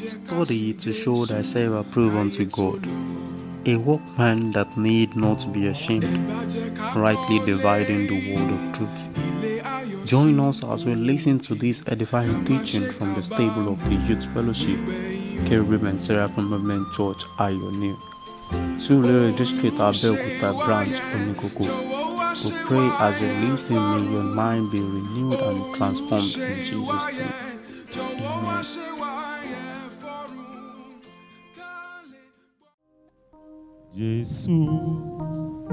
Study to show thyself approved unto God, a workman that need not be ashamed, rightly dividing the word of truth. Join us as we listen to this edifying teaching from the stable of the Youth Fellowship, Cherubim and Seraphim Movement Church, Ayoni, Surulere District, Abeokuta Branch, Onikoko. We pray as you listen, may your mind be renewed and transformed in Jesus' name. Amen. Jésù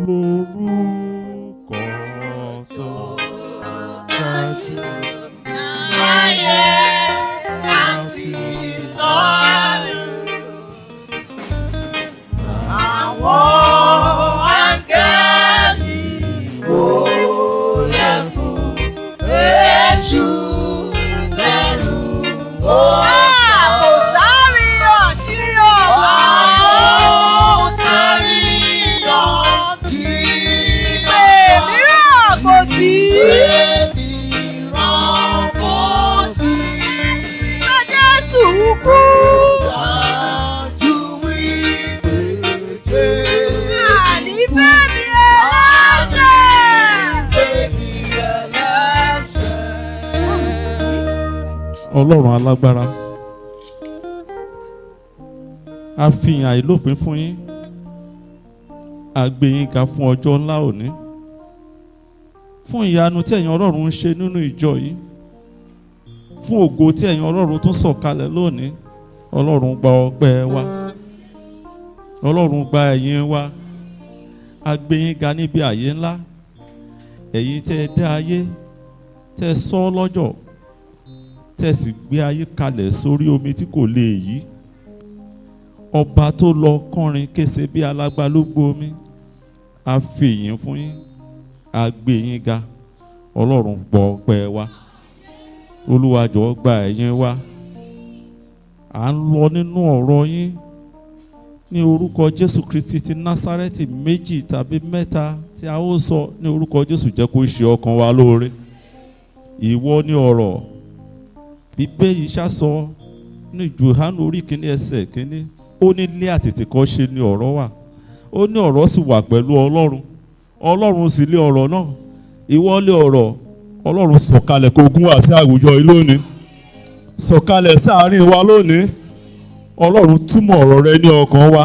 lórúkọ tó dájú láyé àti lọ́run. Àwọn áńgẹ́lì wólẹ̀ fún Jésù lẹ́nu ó. Ọlọ́run alágbára, a fi ìyìn àìlópin fún yín, a gbé yín ga fún ọjọ́ ńlá òní, fún ìyanu tí ẹ̀yin Ọlọ́run ń ṣe nínú ìjọ yìí, fún ògo tí ẹ̀yin Ọlọ́run tún sọ̀kalẹ̀ lónìí. Ọlọ́run gba ọpẹ́ wa, Ọlọ́run gba ẹ̀yìn wa, a gbé yín ga níbi àyè ńlá. Ẹ̀yin tẹ́ ẹ dá ayé, tẹ́ ẹ sọ lọ́jọ́, tẹ́ ẹ sì gbé ayé kalẹ̀ sórí omi tí kò lè yí. Ọba tó lọ kọrin kése bí alágbálúgbó omi, a fi ìyìn fún yín, a gbé yín ga. Ọlọ́run gbọ́ ọpẹ́ wa, Olúwa jọ̀ọ́ gba ẹ̀yìn wa. À ń lọ nínú ọ̀rọ̀ yín ní orúkọ Jésù Kristi ti Násárẹ́tì, méjì tàbí mẹ́ta tí a ó sọ ní orúkọ Jésù jẹ́ kó ṣe ọkàn wa lóore. Ìwọ ni ọ̀rọ̀. Bíbélì ṣàsọ ní Jòhánù orí kìíní ẹsẹ̀ kìíní, ó ní ilé àtètèkọ́ṣe ni ọ̀rọ̀ wà, ó ní ọ̀rọ̀ sì wà pẹ̀lú Ọlọ́run, Ọlọ́run sì lé ọ̀rọ̀ náà. Ìwọ lé ọ̀rọ̀. Ọlọ́run sọ̀kalẹ̀ kó gún wá sí àwùjọ yìí lónìí, sọ̀kalẹ̀ sáàárín wa lónìí. Ọlọ́run túmọ̀ ọ̀rọ̀ rẹ ní ọkàn wa,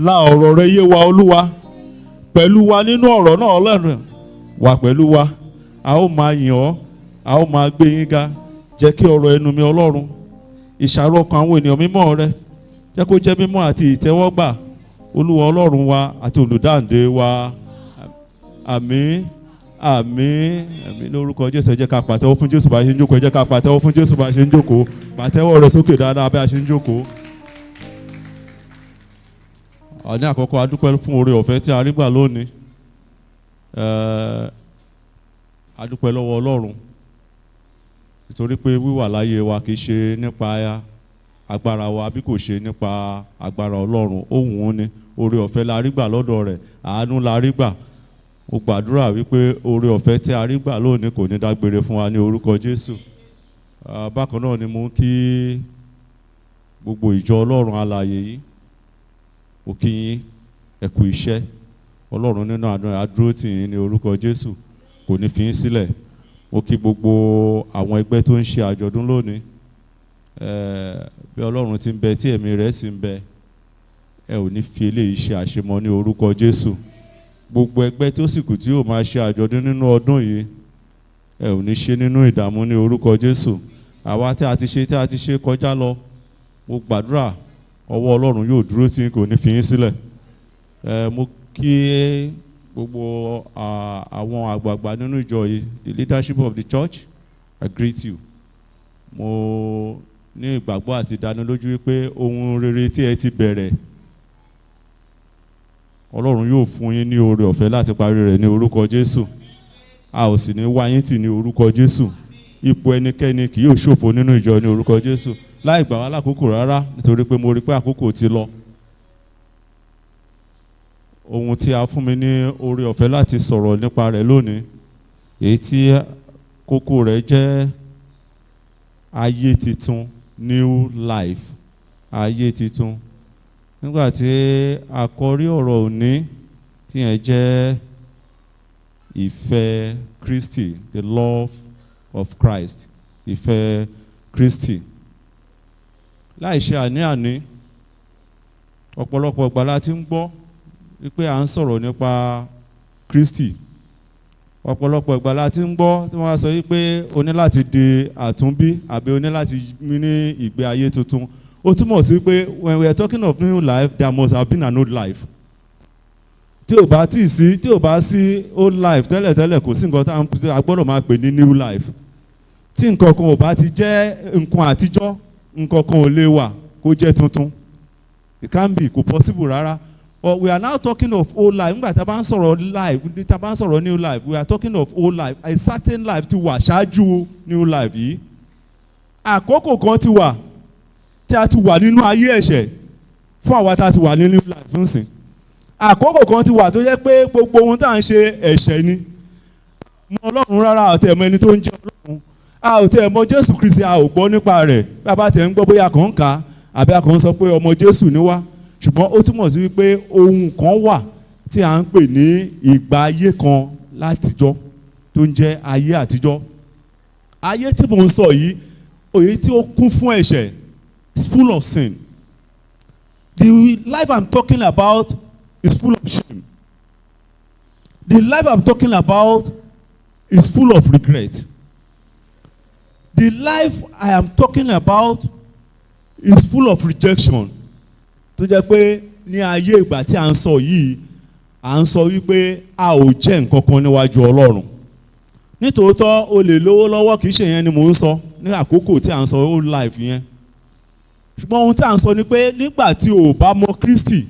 la ọ̀rọ̀ rẹ yé wa Olúwa, pẹ̀lú wa nínú ọ̀rọ̀ náà. Ọlọ́run wà pẹ̀lú wa, a ó máa yìn ọ́, a ó máa gbé yín ga. Jẹ́ kí ọ̀rọ̀ ẹnu mi Ọlọ́run, ìṣàrò ọkàn àwọn ènìyàn mímọ́ rẹ, jẹ́ kó jẹ́ mímọ́ àti ìtẹ́wọ́gbà. Olúwa Ọlọ́run wa àti olùdáǹdè wa. Àmín, àmín, àmín lórúkọ Jésù. Ẹ jẹ́ ká pàtẹ́wọ́ fún Jésù bá a ṣe ń jókòó. Ẹ jẹ́ ká pàtẹ́wọ́ fún Jésù bá a ṣe ń jókòó. Pàtẹ́wọ́ rẹ sókè dáadáa bí a ṣe ń jókòó. Ní àkọ́kọ́, a dúpẹ́ fún oore ọ̀fẹ́ tí a rí gbà lónìí. A dúpẹ́ lọ́wọ́ Ọlọ́run nítorí pé wíwà láyé wa kì í ṣe nípa agbára wa bí kò ṣe nípa agbára Ọlọ́run. Òun ni oore ọ̀fẹ́ la rí gbà lọ́dọ̀ rẹ̀, àánú la rí gbà. Mo gbàdúrà wípé oore ọ̀fẹ́ tí a rí gbà lónìí kò ní dágbére fún wa ní orúkọ Jésù. Bákan náà ni mo ń kí gbogbo ìjọ Ọlọ́run alààyè yìí, mo kí yín ẹ kú iṣẹ́. Ọlọ́run nínú àánú rẹ̀ á dúró tì yín ní orúkọ Jésù, kò ní fi yín sílẹ̀. Mo kí gbogbo àwọn ẹgbẹ́ tó ń ṣe àjọ̀dún lónìí. Bí Ọlọ́run ti ń bẹ tí ẹ̀mí rẹ̀ sì ń bẹ, ẹ ò ní fi eléyìí ṣe àṣemọ ní orúkọ Jésù. Gbogbo ẹgbẹ́ tó sì kù tí yóò máa ṣe àjọ̀dún nínú ọdún yìí, ẹ ò ní ṣe nínú ìdààmú ní orúkọ Jésù. Àwa tí a ti ṣe kọjá lọ, mo gbàdúrà ọwọ́ Ọlọ́run yóò dúró tí kò ní fi yín sílẹ̀. Mo kí gbogbo àwọn àgbààgbà nínú ìjọ yìí, the leadership of the church, I greet you. Mo ní ìgbàgbọ́ àti ìdánilójú wípé ohun rere tí ẹ ti bẹ̀rẹ̀, Ọlọ́run yóò fún yín ní oore ọ̀fẹ́ láti parí rẹ̀ ní orúkọ Jésù. A ò sì ní wá yín tì ní orúkọ Jésù. Ipò ẹnikẹ́ni kì yóò ṣòfò nínú ìjọ ní orúkọ Jésù. Láì gbà wá lákòókò rárá, nítorí pé mo rí pé àkókò ti lọ. Ohun tí a fún mi ní oore ọ̀fẹ́ láti sọ̀rọ̀ nípa rẹ̀ lónìí, èyí tí kókó rẹ̀ jẹ́ ayé titun, new life, ayé titun. Nígbà tí àkọ́rí ọ̀rọ̀ òní tí yẹn jẹ́ ìfẹ́ Kristi, the love of Christ, ìfẹ́ Kristi. Láì ṣe àní-àní, ọ̀pọ̀lọpọ̀ ìgbà la ti ń gbọ́ wípé à ń sọ̀rọ̀ nípa Kristi. Ọ̀pọ̀lọpọ̀ ìgbà la ti ń gbọ́ tí wọ́n á sọ wípé o ní láti di àtúnbí àbí o ní láti ní ìgbé ayé tuntun. Ó túmọ̀ sí wípé when we are talking of new life, there must have been an old life. Tí ò bá sí old life tẹ́lẹ̀tẹ́lẹ̀ kò sí nǹkan tí a gbọ́dọ̀ máa pè ní new life. Tí nǹkan kan ò bá ti jẹ́ nǹkan àtijọ́, nǹkan kan ò lè wà kó jẹ́ tuntun. It can't be, kò possible rárá. But we are now talking of old life. Nígbà tá a bá ń sọ̀rọ̀ life, tá a bá ń sọ̀rọ̀ new life, we are talking of old life. A certain life ti wà ṣáájú new life yìí. Àkókò kan ti wà tí a ti wà nínú ayé ẹ̀ṣẹ̀ fún àwa tá a ti wà ní new life nsìn. Àkókò kan ti wà tó jẹ́ pé gbogbo ohun tá à ń ṣe ẹ̀ṣẹ̀ ni. Mọ Ọlọ́run rárá, a ò tẹ̀ mọ ẹni tó ń jẹ́ Ọlọ́run. A ò tẹ̀ mọ Jésù Kristi, a ò gbọ́ nípa rẹ̀. Bí a bá tẹ̀ ń gbọ́ bóyá kàn ń kà á àbí a kàn ń sọ pé ọmọ Jésù ni wá. Ṣùgbọ́n ó túmọ̀ sí wípé ohun kan wà tí à ń pè ní ìgbà ayé kan látijọ́ tó ń jẹ́ ayé àtijọ́. Ayé tí mò ń sọ yìí, òye tí ó kún fún ẹ̀ṣẹ̀, is full of sin. The life I'm talking about is full of shame. The life I'm talking about is full of regret. The life I am talking about is full of rejection. Tó jẹ́ pé ní ayé ìgbà tí à ń sọ yìí, à ń sọ wípé a ò jẹ́ nǹkan kan níwájú Ọlọ́run. Nítòótọ́ o lè lówó lọ́wọ́, kì í ṣe yẹn ni mò ń sọ ní àkókò tí à ń sọ old life yẹn. Ṣùgbọ́n ohun tí à ń sọ ni pé nígbà tí o bá mọ Kristi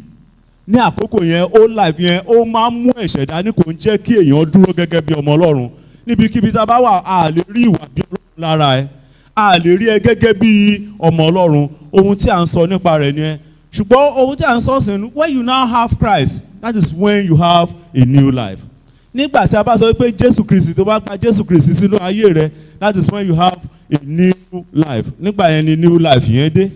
ní àkókò yẹn, old life yẹn ó máa ń mú ẹ̀ṣẹ̀ dání, kò ń jẹ́ kí èèyàn dúró gẹ́gẹ́ bí ọmọ Ọlọ́run. Níbikíbi tá a bá wà, a lè rí ìwà bí Ọlọ́run lára ẹ, a lè rí ẹ gẹ́gẹ́ bí ọmọ Ọlọ́run. Ohun tí à ń sọ nípa rẹ̀ ni ẹ. Ṣùgbọ́n ohun tí à ń sọ sí ni when you now have Christ, that is when you have a new life. Nígbà tí a bá sọ pé Jésù Kristi, tó bá gba Jésù Kristi sínú ayé rẹ, that is when you have a new life. Nígbà yẹn ni new life yẹn dé.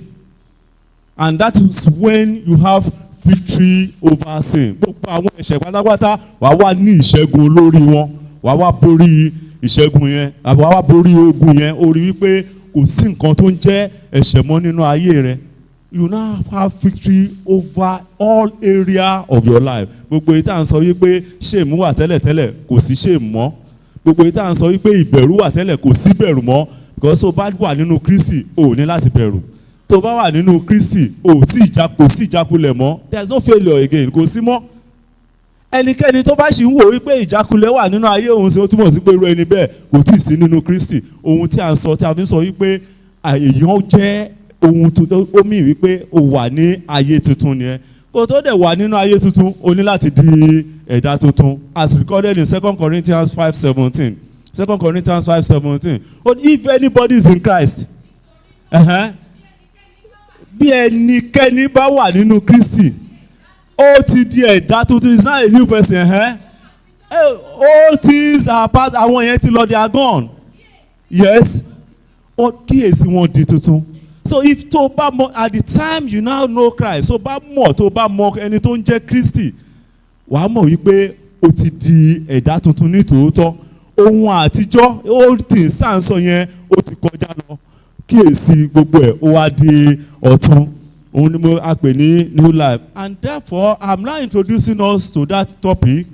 And that is when you have victory over sin. Gbogbo àwọn ẹ̀ṣẹ̀ pátápátá wà wá ní ìṣẹ́gun lórí wọn. Wà wá borí ìṣẹ́gun yẹn. Wà wá borí ogun yẹn. Ó rí wípé kò sí nǹkan tó ń jẹ́ ẹ̀ṣẹ̀ mọ́ nínú ayé rẹ. You now have victory over all area of your life. Gbogbo èyí tá à ń sọ wípé shame wà tẹ́lẹ̀tẹ́lẹ̀ kò sí shame mọ́. Gbogbo èyí tá à ń sọ wípé ìbẹ̀rù wà tẹ́lẹ̀ kò sí bẹ̀rù mọ́. Because tó bá wà nínú Kristi, o ní láti bẹ̀rù. Tó bá wà nínú Kristi, kò sí ìjákulẹ̀ mọ́. There is no failure again, kò sí mọ́. Ẹnikẹ́ni tó bá ṣì ń wò wípé ìjákulẹ̀ wà nínú ayé òun, ṣe ó túmọ̀ sí pé irú ẹni bẹ́ẹ̀ kò tíì sí nínú Kristi. Ohun tí à ń sọ, tí a fi ń sọ wípé èèyàn jẹ́ ohun tuntun, ó mì wípé o wà ní ayé tuntun nìyẹn. Kó tó dẹ̀ wà nínú ayé tuntun, o ní láti di ẹ̀dá tuntun. As recorded in 2 Corinthians 5:17. 2 Corinthians 5:17. If anybody is in Christ, bí ẹnikẹ́ni bá wà nínú Kristi, ó ti di ẹ̀dá tuntun. Is not a new person. All things are past. Àwọn yẹn ti lọ, they are gone. Yes. Ó kíyèsí wọn di tuntun. So if tó bá mọ̀, at the time you now know Christ, tó bá mọ̀ ẹni tó ń jẹ́ Kristi, wàá mọ̀ wípé o ti di ẹ̀dá tuntun ní tòótọ́. Ohun àtijọ́, old things tá à ń sọ yẹn, ó ti kọjá lọ. Kíyèsí gbogbo ẹ̀, ó wá di ọ̀tun. Òun ni mo pè ní new life. And therefore, I'm now introducing us to that topic,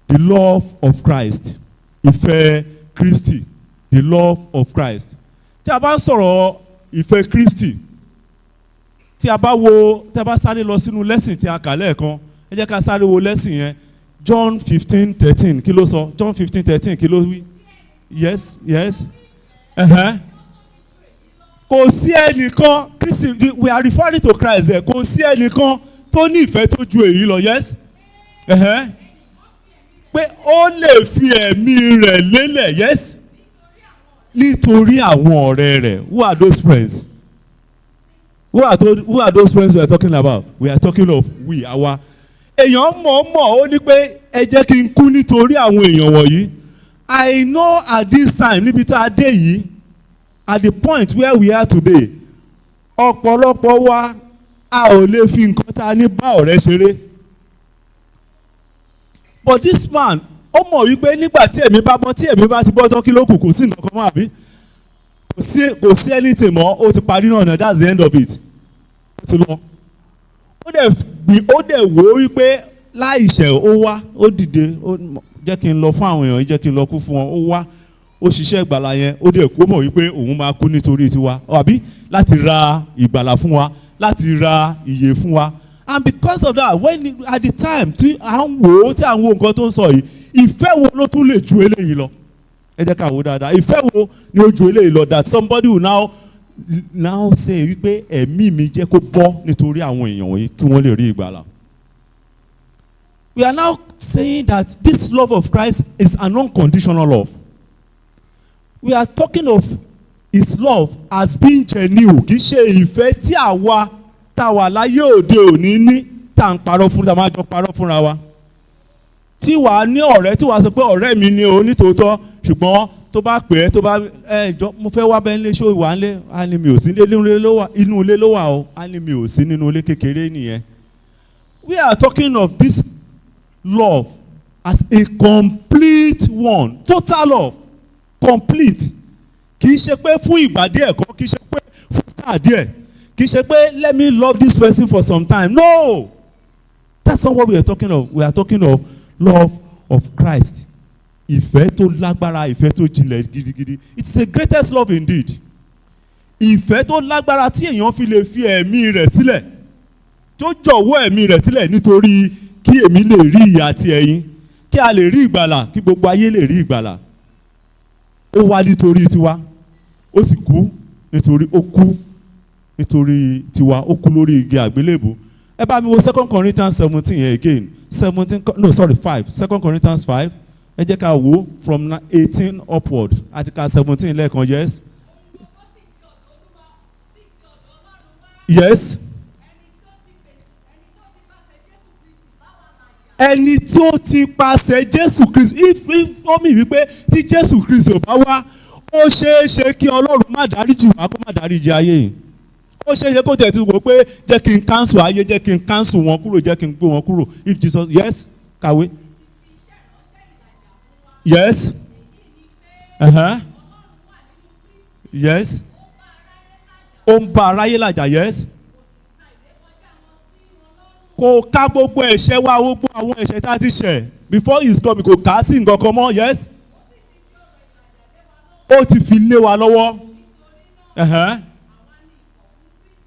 the love of Christ. Ìfẹ́ Kristi, the love of Christ. Tí a bá ń sọ̀rọ̀ ìfẹ́ Kristi, tí a bá sáré lọ sínú lesson tí a kà lẹ́ẹ̀kan, ẹ jẹ́ ká sáré wo lesson yẹn. John 15:13 kí ló sọ? John 15:13 kí ló wí? Yes. Kò sí ẹnìkan, Kristi, we are referring to Christ there. Kò sí ẹnìkan tó ní ìfẹ́ tó ju èyí lọ. Yes. Pé ó lè fi ẹ̀mí rẹ̀ lélẹ̀. Yes. Nítorí àwọn ọ̀rẹ́ rẹ̀. Who are those friends? Who are those friends we are talking about? We are talking of àwa. Èèyàn mọ̀ ó ní pé ẹ jẹ́ kí n kú nítorí àwọn èèyàn wọ̀nyí. I know at this time níbi tá a dé yìí, at the point where we are today, ọ̀pọ̀lọpọ̀ wa a ò lè fi nǹkan tá a ní bá ọ̀rẹ́ ṣeré. But this man, ó mọ̀ wípé nígbà tí ẹ̀mí bá bọ́, tí ẹ̀mí bá ti bọ́ tán, kí ló kù? Kò sí nǹkan kan mọ́ àbí? Kò sí anything mọ́, ó ti parí náà, that's the end of it. Ó ti lọ. Ó dẹ̀ wò ó wípé láìṣẹ̀ ó wá, ó dìde, jẹ́ kí n lọ fún àwọn èèyàn, jẹ́ kí n lọ kú fún wọn, ó wá, ó ṣiṣẹ́ ìgbàlà yẹn, ó dẹ̀ kó mọ̀ wípé òun máa kú nítorí tiwa, àbí láti ra ìgbàlà fún wa, láti ra ìyè fún wa. And because of that, when at the time tí à ń wò ó, tí à ń wo nǹkan tó ń sọ yìí, ìfẹ́ wo ló tún lè ju eléyìí lọ? Ẹ jẹ́ ká wò dáadáa, ìfẹ́ wo ni ó ju eléyìí lọ? That somebody will now say wípé ẹ̀mí mi jẹ́ kó bọ́ nítorí àwọn èèyàn wọ̀nyí kí wọ́n lè rí ìgbàlà. We are now saying that this love of Christ is an unconditional love. We are talking of his love as being genuine. Kì í ṣe ìfẹ́ tí àwa tá a wà láyé òde òní ní tá à ń parọ́ fún, tá a máa jọ parọ́ fúnra wa. Tí wàá ní ọ̀rẹ́ tí wàá sọ pé ọ̀rẹ́ mi ni o nítòótọ́, ṣùgbọ́n tó bá pè é, tó bá jọ mo fẹ́ wá bẹ́ẹ̀ nílé, ṣé o wà nílé? A ní mi ò sí inú ilé ló wà o. A ní mi ò sí nínú ilé kékeré nìyẹn. We are talking of this love as a complete one, total love, complete. Kì í ṣe pé fún ìgbà díẹ̀ kan, kì í ṣe pé fún sáà díẹ̀, kì í ṣe pé let me love this person for some time. No, that's not what we are talking of. We are talking of love of Christ. Ìfẹ́ tó lágbára, ìfẹ́ tó jinlẹ̀ gidigidi. It's the greatest love indeed. Ìfẹ́ tó lágbára tí èèyàn fi lè fi ẹ̀mí rẹ̀ sílẹ̀, tó jọ̀wọ́ ẹ̀mí rẹ̀ sílẹ̀ nítorí kí èmi lè rí ìyà àti ẹ̀yin, kí a lè rí ìgbàlà, kí gbogbo ayé lè rí ìgbàlà. Ó wá nítorí tiwa, ó sì kú nítorí tiwa, ó kú lórí igi àgbélébùú. Ẹ bá mi wo 2 Corinthians 17 yẹn again. 5. 2 Corinthians 5. Ẹ jẹ́ ká wò from 18 upward. Àti ká 17 lẹ́ẹ̀kan, yes. Yes. Ẹni tó ti pàṣẹ Jésù Kristi, if ó mì wípé tí Jésù Kristi ò bá wá, ó ṣeé ṣe kí Ọlọ́run má dáríjì wá, kó má dáríjì ayé yìí. Ó ṣeé ṣe kó tẹ̀ tí wò pé jẹ́ kí n cancel ayé, jẹ́ kí n cancel wọn kúrò, jẹ́ kí n gbé wọn kúrò. If Jesus, yes, kàwé. Yes. Yes. Ó ń bá aráyé làjà, yes. Kò ká gbogbo ẹ̀ṣẹ̀ wa, gbogbo àwọn ẹ̀ṣẹ̀ tá a ti ṣẹ̀ before he is coming, kò ká sí nǹkan kan mọ́, yes. Ó ti fi lé wa lọ́wọ́.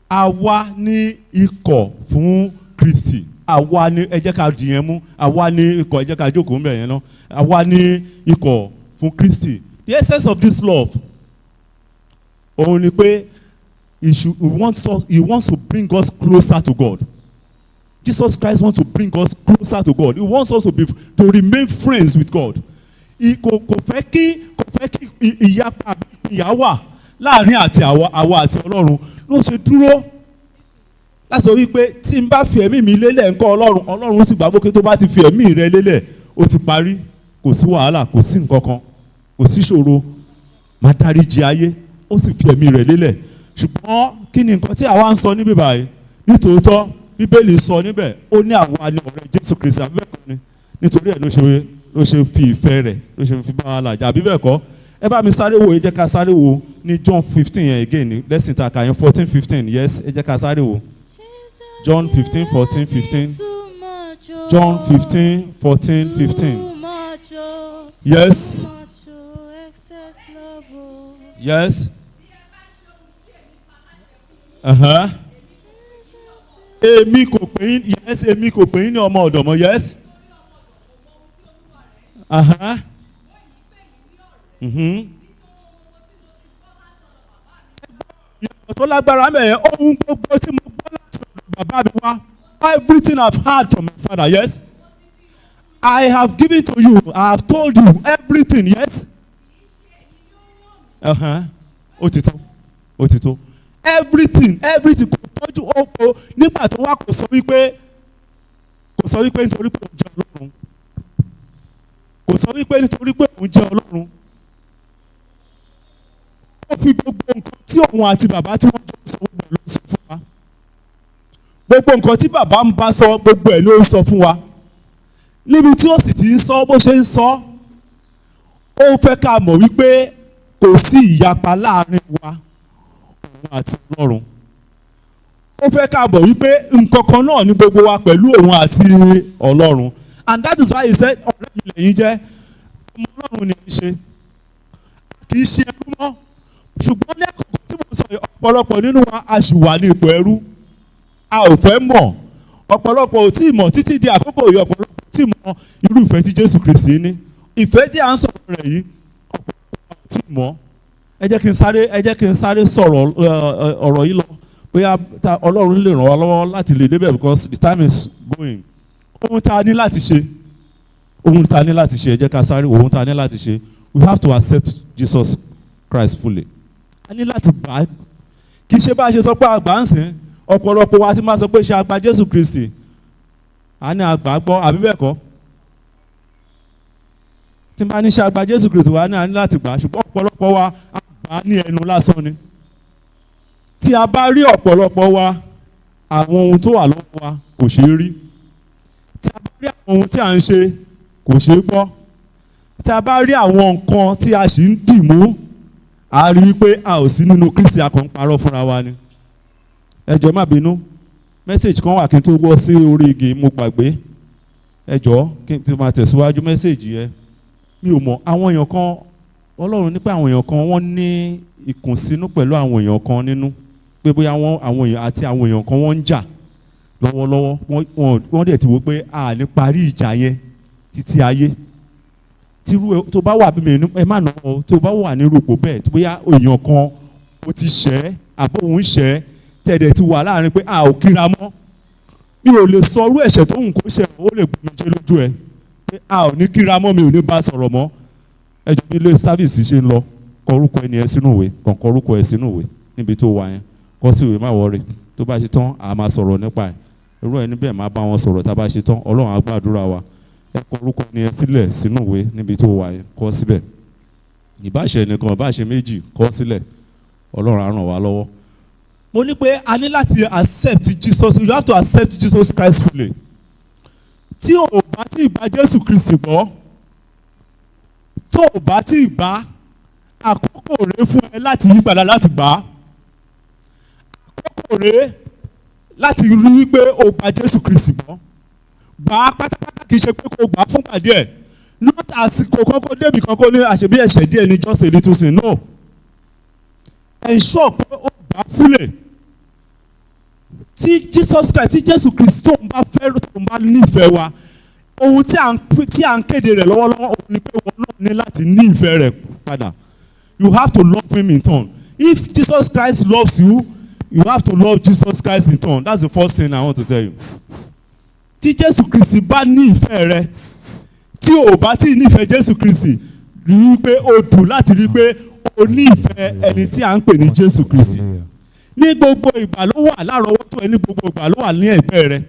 Àwa ní ikọ̀ fún Kristi. Àwa ní, ẹ jẹ́ ká dìyẹn mú, àwa ní ikọ̀, ẹ jẹ́ ká jókòó ńbẹ̀ yẹn náà. Àwa ní ikọ̀ fún Kristi. The essence of this love, òun ni pé he wants to bring us closer to God. Jesus Christ wants to bring us closer to God. He wants us to remain friends with God. Kò fẹ́ kí ìyapa ìyà wà láàrin àwa àti Ọlọ́run. Ló ṣe dúró láti sọ wípé tí n bá fi ẹ̀mí mi lélẹ̀ ńkọ́ Ọlọ́run sì gbàgbọ́ pé tó bá ti fi ẹ̀mí rẹ lélẹ̀, ó ti parí. Kò sí wàhálà, kò sí nǹkan kan, kò sí ṣòro. Má dáríjì ayé, ó sì fi ẹ̀mí rẹ lélẹ̀. Ṣùgbọ́n kí ni nǹkan tí àwa ń sọ níbí báyìí? Nítòótọ́ Bíbélì sọ níbẹ̀, ó ní àwa ni ọ̀rẹ́ Jésù Kristi, àbí bẹ́ẹ̀ kọ́ ni? Nítorí ẹ̀ ló ṣe fi ìfẹ́ rẹ̀, ló ṣe fi bá wa làjà, àbí bẹ́ẹ̀ kọ́? Ẹ bá mi sáré wo, ẹ jẹ́ ká sáré wo ní John 15 yẹn again ní lesson ta kà yẹn 14-15, yes, ẹ jẹ́ ká sáré wo. John 15, 14, 15. John 15, 14, 15. Yes. Yes. Èmi kò pè yín, yes, èmi kò pè yín ní ọmọ ọ̀dọ̀ mọ́, yes. Ìyàtọ̀ tó lágbára mẹ́yẹn, ohun gbogbo tí mo gbọ́ láti ọ̀dọ̀ bàbá mi wá. Everything I've heard from my father, yes. I have given to you, I have told you everything, yes. Ó ti tó. Everything kò tọ́jú ọkọ̀ nígbà tó wá kò sọ wípé nítorí pé òun jẹ́ Ọlọ́run. Kò sọ wípé nítorí pé òun jẹ́ Ọlọ́run. Ó fi gbogbo tí òun àti bàbá tí wọ́n jọ sọ gbogbo ẹ̀ ló sọ fún wa. Gbogbo nǹkan tí bàbá ń bá sọ gbogbo ẹ̀ ló ń sọ fún wa. Níbi tí ó sì ti ń sọ bó ṣe ń sọ, ó fẹ́ ká mọ̀ wípé kò sí ìyapa láàrin wa òun àti Ọlọ́run. Ó fẹ́ ká mọ̀ wípé nǹkan kan náà ní gbogbo wa pẹ̀lú òun àti Ọlọ́run. And that is why he said ọ̀rẹ́ mi lẹ́yìn jẹ́, ọmọ Ọlọ́run ni í ṣe, kì í ṣe ẹrú mọ́. Ṣùgbọ́n ní àkókò tí mo sọ yìí, ọ̀pọ̀lọpọ̀ nínú wa a ṣì wà ní ipò ẹrú. A ò fẹ́ mọ̀, ọ̀pọ̀lọpọ̀ ò tí ì mọ̀ títí di àkókò yìí, ọ̀pọ̀lọpọ̀ ò tí ì mọ̀ irú ìfẹ́ tí Jésù Kristi ní. Ìfẹ́ tí à ń sọ̀rọ̀ rẹ̀ yìí, ọ̀pọ̀lọpọ̀ ò tí ì mọ̀. Ẹ jẹ́ kí n sáré sọ̀rọ̀ ọ̀rọ̀ yìí lọ, bóyá Ọlọ́run lè ràn wá lọ́wọ́ láti lè débẹ̀, because the time is going. Ohun tá a ní láti ṣe, ẹ jẹ́ ká sáré ohun tá a ní láti ṣe. We have to accept Jesus Christ fully. A ní láti gbà á. Kì í ṣe bá a ṣe sọ pé àgbà ń sìn, ọ̀pọ̀lọpọ̀ wa ti máa sọ pé ṣe àgbà Jésù Kristi, a ní àgbà gbọ́, àbí bẹ́ẹ̀ kọ́? Tí bá ní ṣe àgbà Jésù Kristi wa ní a ní láti gbà á, ṣùgbọ́n ọ̀pọ̀lọpọ̀ wa àgbà ní ẹnu lásán ni. Tí a bá rí ọ̀pọ̀lọpọ̀ wa, àwọn ohun tó wà lọ́wọ́ wa kò ṣeé rí. Tí a bá rí àwọn ohun tí à ń ṣe kò ṣeé gbọ́. Tí a bá rí àwọn nǹkan tí a sì ń dì mú, a rí i pé a ò sí nínú Kristi, a kàn ń parọ́ fúnra wa ni. Ẹ jọ̀ọ́ má bínú, mẹ́sẹ̀jì kan wà kí n tó wọ́ sí orí igi, mo gbàgbé. Ẹ jọ̀ọ́ kí n tó máa tẹ̀síwájú mẹ́sẹ̀jì yẹn. Mi ò mọ̀, àwọn èèyàn kan, Ọlọ́run ní pé àwọn èèyàn kan wọ́n ní ìkùnsínú pẹ̀lú àwọn èèyàn kan nínú, pé bóyá àwọn èèyàn àti àwọn èèyàn kan wọ́n ń jà lọ́wọ́lọ́wọ́, wọ́n dẹ̀ ti wò pé a lè parí ìjà yẹn títí ayé. Tó bá wà bíbí ẹ má nà ọ́, tó bá wà ní rúpò bẹ́ẹ̀, tó bóyá èèyàn kan ó ti ṣẹ́ àbó òun ṣẹ́, tẹ̀dẹ̀ ti wà láàrin pé a ò kíra mọ́. Mi ò lè sọ irú ẹ̀ṣẹ̀ tó ń kó ṣe, ó lè gbé mi jẹ́ lójú ẹ pé a ò ní kíra mọ́, mi ò ní bá sọ̀rọ̀ mọ́. Ẹ jọ̀ọ́ bí ilé sáfìsì ṣe ń lọ, kọ orúkọ ẹni ẹ sínú ìwé, kàn kọ orúkọ ẹ sínú ìwé níbi tó wà yẹn, kọ sí ìwé, má wọrí. Tó bá ṣe tán a máa sọ̀rọ̀ nípa ẹ̀. Irú ẹni bẹ́ẹ̀ máa bá wọn sọ̀rọ̀ tá a bá ṣe tán, Ọlọ́run á gbàdúrà wa. Ẹ kọ orúkọ ẹni ẹ sílẹ̀ sínú ìwé níbi tó wà yẹn, kọ síbẹ̀. Ìbáṣe nìkan, ìbáṣe méjì, kọ sílẹ̀. Ọlọ́run á ràn wá lọ́wọ́. Mo ní pé a ní láti accept Jesus, you have to accept Jesus Christ fully. Tí o bá ti gba Jésù Kristi gbọ́, tó o bá ti gbà, àkókò rèé fún ẹ láti yí padà láti gbà. Àkókò rèé láti rí wípé o gba Jésù Kristi gbọ́. Gbà á pátápátá, kì í ṣe pé kó gbà á fún pàdé ẹ̀. Not àsìkò kankan débi kankan ní àṣebí ẹ̀ṣẹ̀ díẹ̀ ní just a little sin, no. Ensure pé o gbà á fúlẹ̀. Tí Jesus Christ, tí Jésù Kristi tó ń bá fẹ́, tó ń bá nífẹ̀ẹ́ wa, ohun tí à ń kéde rẹ̀ lọ́wọ́lọ́wọ́, òun ni pé wọn náà ní láti ní ìfẹ́ rẹ̀ padà. You have to love him in turn. If Jesus Christ loves you, you have to love Jesus Christ in turn. That's the first thing I want to tell you. Tí Jésù Kristi bá ní ìfẹ́ rẹ, tí o bá tí nífẹ̀ẹ́ Jésù Kristi, rí i pé o dùn láti rí i pé o ní ìfẹ́ ẹni tí à ń pè ní Jésù Kristi. Ní gbogbo ìgbà ló wà lárọ̀ọ́wọ́tó ẹ, ní gbogbo ìgbà ló wà ní ẹ̀gbẹ́ rẹ.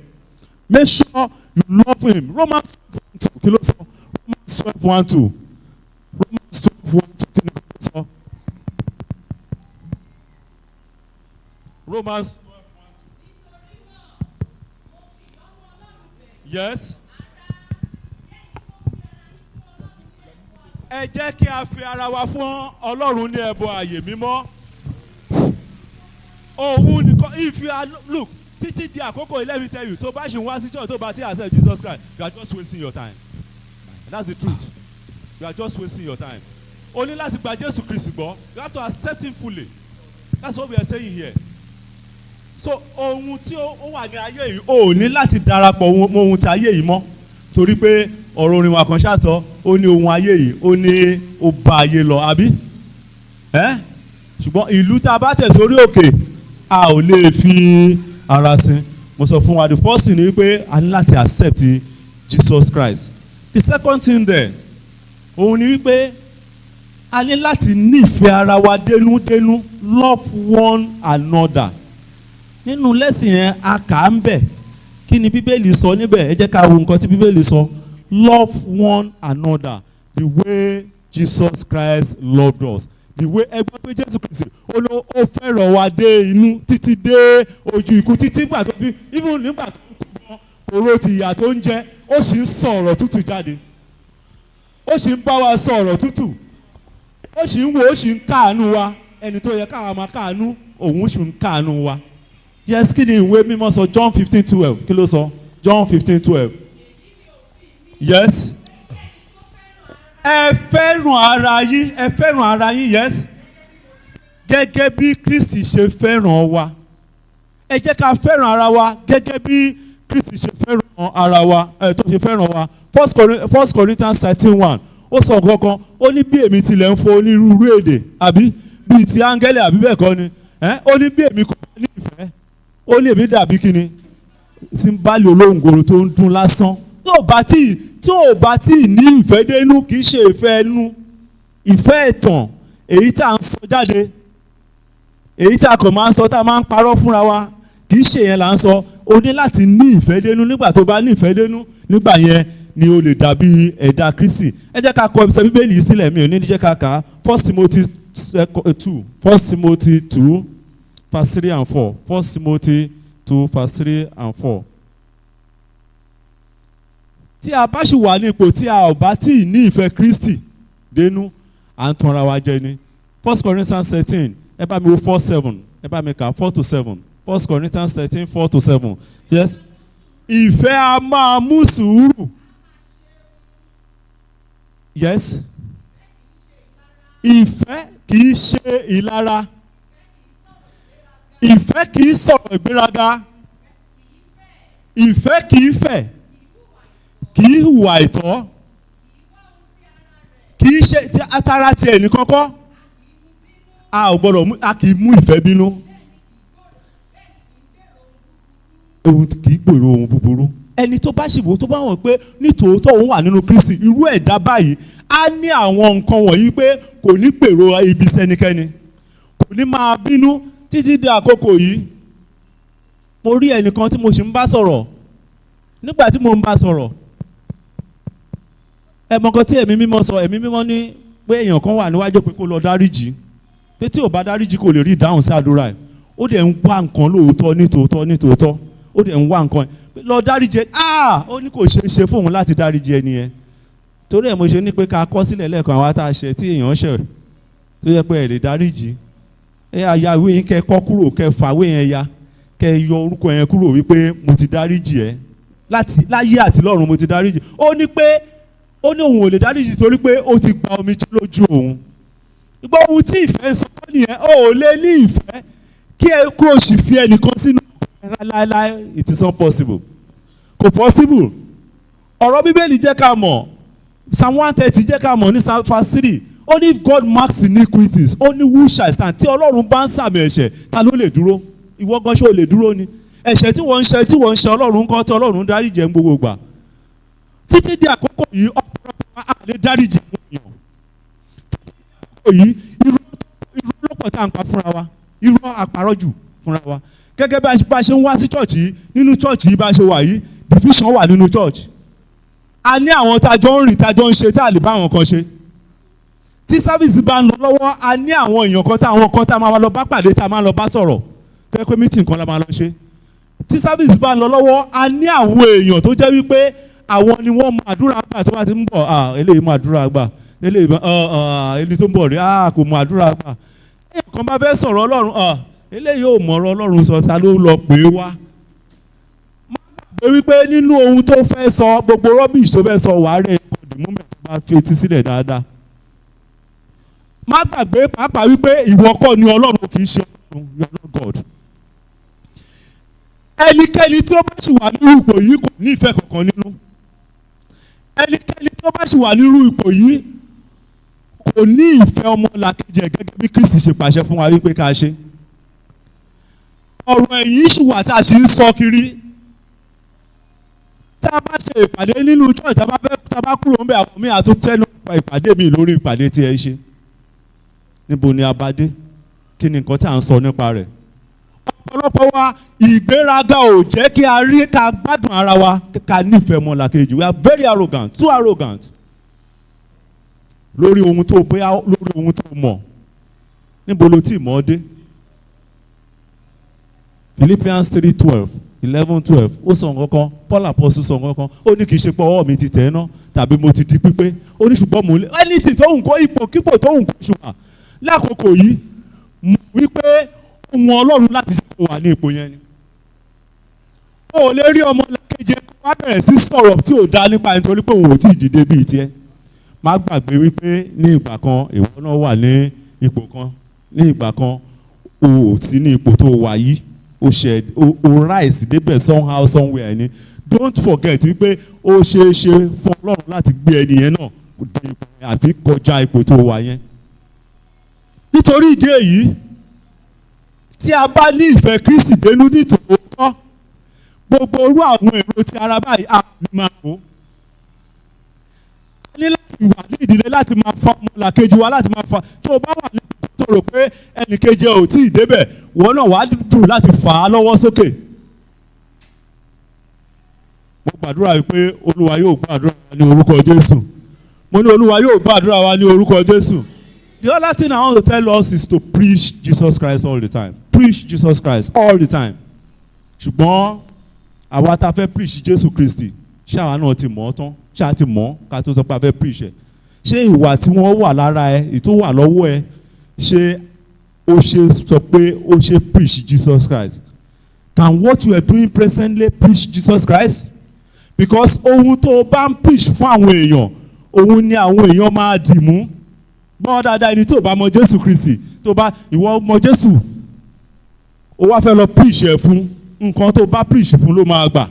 Make sure you love him. Romans 12:1-2 kí ló sọ? Romans 12:1-2. Romans 12:1-2 kí ló sọ? Romans 12:1-2. Yes. Ẹ jẹ́ kí a fi ara wa fún Ọlọ́run ní ẹbọ ààyè mímọ́. Òun nìkan, if you are, look, títí di àkókò, let me tell you, tó bá ṣe ń wá sí church, tó bá ti accept Jesus Christ, you are just wasting your time. That's the truth. You are just wasting your time. O ní láti gba Jésù Kristi gbọ́. You have to accept him fully. That's what we are saying here. So ohun tí ó wà ní ayé yìí, o ní láti darapọ̀ mọ́ ohun tí ayé yìí mọ́, torí pé ọ̀rọ̀ orin wa kan ṣàṣọ, ó ní ohun ayé yìí, ó ní ó bá ayé lọ, àbí? Ṣùgbọ́n ìlú tá a bá tẹ̀ sórí òkè, a ò lè fi ara sin. Mo sọ fún wa, the first thing ni wípé a ní láti accept Jesus Christ. The second thing there, òun ni wípé a ní láti nífẹ̀ẹ́ ara wa dénúdénú, love one another. Nínú lẹ́sìn yẹn a kà á ń bẹ̀, kí ni Bíbélì sọ níbẹ̀? Ẹ jẹ́ ká wo nǹkan tí Bíbélì sọ. Love one another the way Jesus Christ loved us. ìwé ẹgbẹ́ pé Jésù Kristi ó fẹ́ràn wa dé inú títí dé ojú ikú títí gbà tó fi even nígbà tó kú gan kòró ti ìyà tó ń jẹ ó sì ń sọ ọ̀rọ̀ tútù jáde ó sì ń bá wa sọ ọ̀rọ̀ tútù ó sì ń wo ó sì ń káàánú wa ẹni tó yẹ káwa máa káàánú òun sì ń káàánú wa. Yes, kí ni ìwé mímọ́ sọ John 15:12 kí ló sọ John 15:12 yes. Ẹ fẹ́ràn ara yín yes gẹ́gẹ́ bí Kristi ṣe fẹ́ràn wa ẹ jẹ́ ká fẹ́ràn ara wa gẹ́gẹ́ bí Kristi ṣe fẹ́ràn ara wa tó ṣe fẹ́ràn wa. 1 Corinthians 13:1 ó sọ kankan ó ní bí èmi tilẹ̀ ń fọ onírúurú èdè àbí bíi ti áńgẹ́lì àbí bẹ́ẹ̀ kọ́ ni ó ní bí èmi kò bá ní ìfẹ́ ó ní èmi dàbí kíni tí ń bá lè olóhùngòrò tó ń dún lásán tó o bá tí ì ní ìfẹ́ dénú kì í ṣe ìfẹ́ ẹnu ìfẹ́ ẹ̀tàn èyí tá à ń sọ jáde èyí tá a kàn máa ń sọ tá a máa ń parọ́ fúnra wa kì í ṣe yẹn là ń sọ o ní láti ní ìfẹ́ dénú nígbà tó bá ní ìfẹ́ dénú nígbà yẹn ni o lè dàbí ẹ̀dá Kristi. Ẹ jẹ́ ká kọ ẹsẹ̀ bíbélì sílẹ̀ mi ò ní jẹ́ ká kà á 1 Timothy 2 verse 3 and 4 1 Timothy 2 verse 3 and 4. Tí a bá ṣì wà ní ipò tí a ò bá tí ì ní ìfẹ́ Kristi dénú à ń tanra wa jẹ ni. 1 Corinthians 13 ẹ bá mi wo 4:7 ẹ bá mi kà 4-7 1 Corinthians 13 4-7 yes. Ìfẹ́ a máa mú sùúrù yes. Ìfẹ́ kì í ṣe ìlara ìfẹ́ kì í sọ̀rọ̀ ìgbéraga ìfẹ́ kì í fẹ̀ kì í hùwà ìtọ́ kì í ṣe atara ti ẹnì kankan a ò gbọ́dọ̀ a kì í mú ìfẹ́ bínú òun kì í gbèrò ohun búburú. Ẹni tó bá ṣìbò tó bá wọ̀n pé nítòótọ́ òun wà nínú Kristi irú ẹ̀dá báyìí á ní àwọn nǹkan wọ̀nyí pé kò ní gbèrò ibi sẹ́nikẹ́ni kò ní máa bínú títí di àkókò yìí. Mo rí ẹnìkan tí mo sì ń bá sọ̀rọ̀ nígbà tí mo ń bá sọ̀rọ̀ ẹ̀mọ̀ kan tí ẹ̀mí mímọ́ sọ ẹ̀mí mímọ́ ní pé èèyàn kan wà níwájú pé kó lọ dáríjì pé tí ò bá dáríjì kò lè rí ìdáhùn sí àdúrà ẹ̀ ó dẹ̀ ń wá nǹkan lóòótọ́ nítòótọ́ ó dẹ̀ ń wá nǹkan lọ dáríjì ó ní kò ṣeé ṣe fóun láti dáríjì ẹni yẹn torí ẹ̀ mo ṣe ní pé ká kọ́ sílẹ̀ lẹ́ẹ̀kan àwa tá a ṣẹ̀ tí èèyàn ṣẹ̀ tó yẹ pé ẹ̀ lè dáríjì ya ìwé yín kẹ́ kọ́ kúrò kẹ́ fàwé yẹn ya kẹ́ yọ orúkọ yẹn kúrò wípé mo ti dáríjì ẹ láyé àti lọ́run mo ti dáríjì ó ní òun ò lè dáríjì torí pé ó ti gba omijé lójú òun. Ìgbà ohun tí ìfẹ́ ń sọ nìyẹn ó lè ní ìfẹ́ kí ẹ kó o sì fi ẹnìkan sínú láéláé it is not possible kò possible. Ọ̀rọ̀ Bíbélì jẹ́ ká mọ̀ Psalm 130 jẹ́ ká mọ̀ ní verse 3 only if God marks iniquities only who shall stand. Tí Ọlọ́run bá ń sàmì ẹ̀ṣẹ̀ ta ló lè dúró ìwọ gan ṣó lè dúró ni ẹ̀ṣẹ̀ tí wọ́n ń ṣe Ọlọ́run kọ́ tí Ọlọ́run dáríjì ẹ̀ ń gbogbo gbà títí di àkókò yìí ọ̀pọ̀lọpọ̀ a lè dáríjì àwọn èèyàn títí di àkókò yìí irọ́ lọ́pọ̀ tá à ń pa fúnra wa irọ́ àparọ́jù fúnra wa gẹ́gẹ́ bá a ṣe ń wá sí church yìí nínú church yìí bá a ṣe wà yìí division wà nínú church a ní àwọn tájọ́ ń rìn tájọ́ ń ṣe tá a lè bá àwọn kan ṣe tí sáfìsì bá ń lọ lọ́wọ́ a ní àwọn èèyàn kan tá a máa lọ bá pàdé tá a máa lọ bá sọ̀rọ̀ tó yẹ pé meeting kan la máa lọ ṣe tí sáfìsì bá ń lọ lọ́wọ́ a ní àwọn èèyàn tó jẹ́ wípé àwọn ni wọ́n mọ àdúrà gbà tó bá ti ń bọ̀ eléyìí mọ àdúrà gbà eléyìí tó ń bọ̀ rí kò mọ àdúrà gbà èèyàn kan bá fẹ́ sọ̀rọ̀ Ọlọ́run eléyìí ò mọ̀rọ̀ Ọlọ́run sọ ta ló lọ pè é wá má gbàgbé wípé nínú ohun tó fẹ́ sọ gbogbo rubbish tó fẹ́ sọ wàá rẹ̀ kọ́ the moment tó bá fetí sílẹ̀ dáadáa má gbàgbé pàápàá wípé ìwọ kọ́ ni Ọlọ́run kì í ṣe Ọlọ́run you are not God. Ẹnikẹ́ni tí ó bá ṣì wà nírú ipò yìí kò ní ìfẹ́ kankan nínú ẹnikẹ́ni tí ó bá ṣì wà nírú ipò yìí kò ní ìfẹ́ ọmọlàkejì gẹ́gẹ́ bí Kristi ṣe pàṣẹ fún wa wípé ká ṣe. Ọ̀rọ̀ ẹ̀yìn ṣì wà tá a ṣe ń sọ kiri tá a bá ṣe ìpàdé nínú church tá a bá kúrò ń bẹ àwọn míì àtúntẹ́nu ìpàdé mi lórí ìpàdé tí ẹ ṣe níbo ni a bá dé kí ni nǹkan tí à ń sọ nípa rẹ̀. Ọ̀pọ̀lọpọ̀ wa ìgbéraga ò jẹ́ kí a rí ká gbádùn ara wa ká nífẹ̀ẹ́ ọmọlàkejì we are very arrogant too arrogant lórí ohun tó bóyá lórí ohun tó mọ̀ níbo ló tí mọ́ dé. Philippians 3:12 11:12 ó sọ nǹkan kan, Paul apostle sọ nǹkan kan, ó ní kì í ṣe pé ọwọ́ mi ti tẹ̀ ẹ́ ná tàbí mo ti di pípé, ó ní ṣùgbọ́n mo lè anything tó ń kó ipò kípò tó ń kó ṣùgbọ́n lákòókò yìí mo wí pé ohun Ọlọ́run láti ṣe kó wà ní ipò yẹn ni. O ò lè rí ọmọ làkejì kó wá bẹ̀rẹ̀ sí sọ̀rọ̀ tí ò dá nípa nítorí pé òun ò tí ì dìde bíi tiẹ̀. Má gbàgbé wípé ní ìgbà kan ìwọ náà wà ní ipò kan, ní ìgbà kan o ò sí ní ipò tó wà yìí, o rise débẹ̀ somehow somewhere ni. Don't forget wípé ó ṣeé ṣe fún Ọlọ́run láti gbé ẹni yẹn náà dé ipò yẹn àbí kọjá ipò tó wà yẹn. Nítorí ìdí èyí tí a bá ní ìfẹ́ Kristi dénú nítòótọ́, gbogbo orú àwọn èrò tí ara báyìí á ní máa kó. A ní láti wà ní ìdílé láti máa fa ọmọlàkejì wa láti máa fa, tó o bá wà ní ìdílé tó rò pé ẹnìkejì ò tí ì débẹ̀, wọ́n náà wàá dùn láti fà á lọ́wọ́ sókè. Mo gbàdúrà wípé Olúwa yóò gbàdúrà wa ní orúkọ Jésù. Mo ní Olúwa yóò gbàdúrà wa ní orúkọ Jésù. The other thing I want to tell us is to preach Jesus Christ all the time. Preach Jesus Christ all the time. Ṣùgbọ́n àwa tá a fẹ́ preach Jésù Kristi, ṣé àwa náà ti mọ̀ ọ́ tán? Ṣé a ti mọ̀ ká tó sọ pé a fẹ́ preach ẹ̀? Ṣé ìwà tí wọ́n wà lára ẹ, ètò wà lọ́wọ́ ẹ, ṣé ó ṣe sọ pé ó ṣe preach Jesus Christ? Can what you are doing presently preach Jesus Christ? Because ohun tó o bá ń preach fún àwọn èèyàn, òun ni àwọn èèyàn máa dì mú. Bọ́n dáadáa ẹni tó bá mọ Jésù Kristi, tó bá ìwọ mọ Jésù, ó wá fẹ́ lọ preach ẹ̀ fún, nǹkan tó bá preach fún ló máa gbà.